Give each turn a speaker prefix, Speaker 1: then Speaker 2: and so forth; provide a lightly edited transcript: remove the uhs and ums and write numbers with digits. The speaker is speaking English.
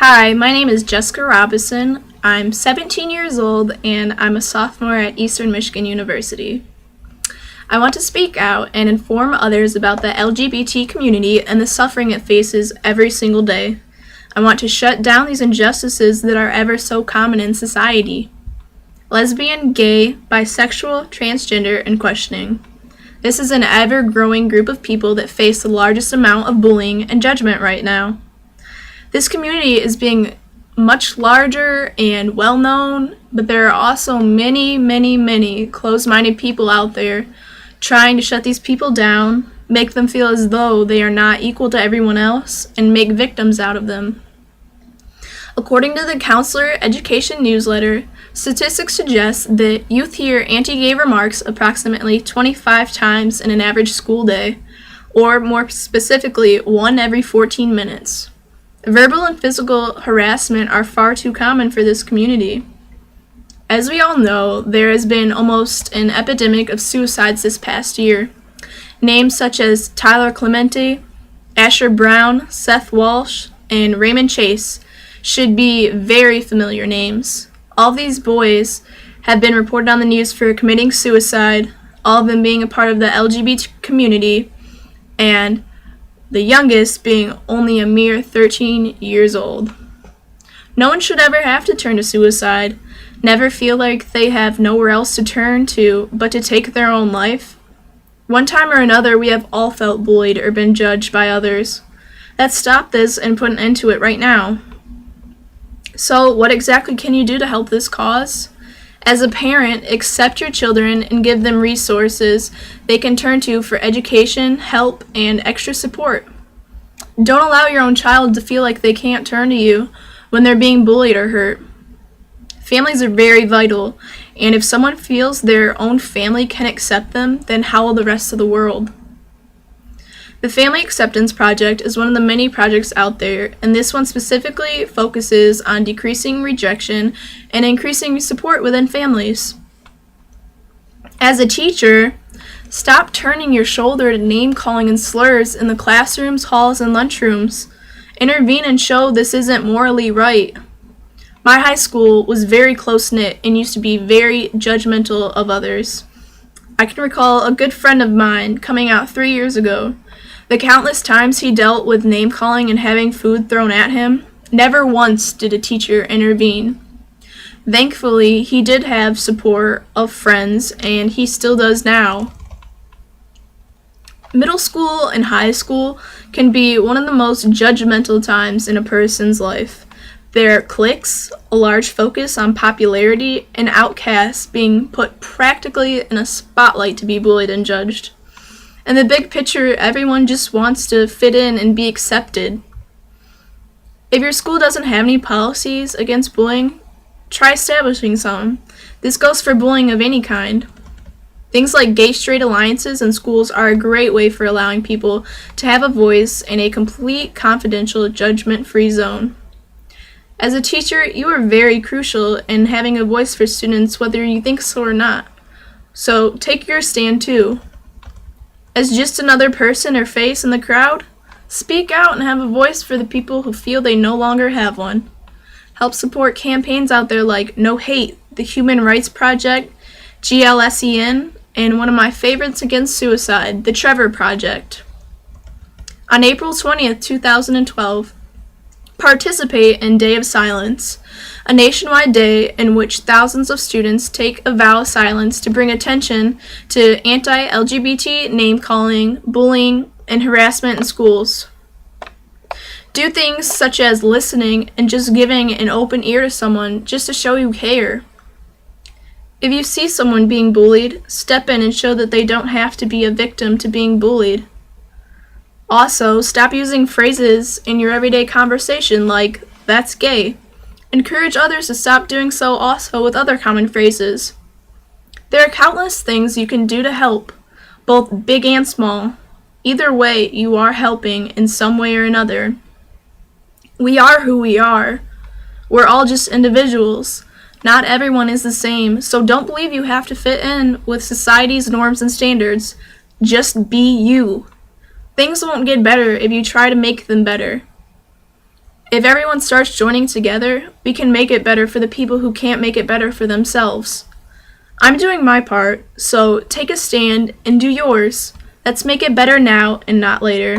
Speaker 1: Hi, my name is Jessica Robinson. I'm 17 years old and I'm a sophomore at Eastern Michigan University. I want to speak out and inform others about the LGBT community and the suffering it faces every single day. I want to shut down these injustices that are ever so common in society. Lesbian, gay, bisexual, transgender, and questioning. This is an ever-growing group of people that face the largest amount of bullying and judgment right now. This community is being much larger and well-known, but there are also many closed-minded people out there trying to shut these people down, make them feel as though they are not equal to everyone else, and make victims out of them. According to the Counselor Education newsletter, statistics suggest that youth hear anti-gay remarks approximately 25 times in an average school day, or more specifically, 1 every 14 minutes. Verbal and physical harassment are far too common for this community. As we all know, there has been almost an epidemic of suicides this past year. Names such as Tyler Clemente, Asher Brown, Seth Walsh, and Raymond Chase should be very familiar names. All of these boys have been reported on the news for committing suicide, all of them being a part of the LGBT community, and the youngest being only a mere 13 years old. No one should ever have to turn to suicide, never feel like they have nowhere else to turn to but to take their own life. One time or another, we have all felt bullied or been judged by others. Let's stop this and put an end to it right now. So, what exactly can you do to help this cause? As a parent, accept your children and give them resources they can turn to for education, help, and extra support. Don't allow your own child to feel like they can't turn to you when they're being bullied or hurt. Families are very vital, and if someone feels their own family can accept them, then how will the rest of the world? The Family Acceptance Project is one of the many projects out there, and this one specifically focuses on decreasing rejection and increasing support within families. As a teacher, stop turning your shoulder to name-calling and slurs in the classrooms, halls, and lunchrooms. Intervene and show this isn't morally right. My high school was very close-knit and used to be very judgmental of others. I can recall a good friend of mine coming out 3 years ago. The countless times he dealt with name-calling and having food thrown at him, never once did a teacher intervene. Thankfully, he did have support of friends, and he still does now. Middle school and high school can be one of the most judgmental times in a person's life. There are cliques, a large focus on popularity, and outcasts being put practically in a spotlight to be bullied and judged. In the big picture, everyone just wants to fit in and be accepted. If your school doesn't have any policies against bullying, try establishing some. This goes for bullying of any kind. Things like gay-straight alliances in schools are a great way for allowing people to have a voice in a complete, confidential, judgment-free zone. As a teacher, you are very crucial in having a voice for students whether you think so or not. So take your stand too. As just another person or face in the crowd, speak out and have a voice for the people who feel they no longer have one. Help support campaigns out there like No Hate, the Human Rights Project, GLSEN, and one of my favorites against suicide, the Trevor Project. On April 20th, 2012, participate in Day of Silence, a nationwide day in which thousands of students take a vow of silence to bring attention to anti-LGBT name-calling, bullying, and harassment in schools. Do things such as listening and just giving an open ear to someone just to show you care. If you see someone being bullied, step in and show that they don't have to be a victim to being bullied. Also, stop using phrases in your everyday conversation like, "That's gay." Encourage others to stop doing so also with other common phrases. There are countless things you can do to help, both big and small. Either way, you are helping in some way or another. We are who we are. We're all just individuals. Not everyone is the same, so don't believe you have to fit in with society's norms and standards. Just be you. Things won't get better if you try to make them better. If everyone starts joining together, we can make it better for the people who can't make it better for themselves. I'm doing my part, so take a stand and do yours. Let's make it better now and not later.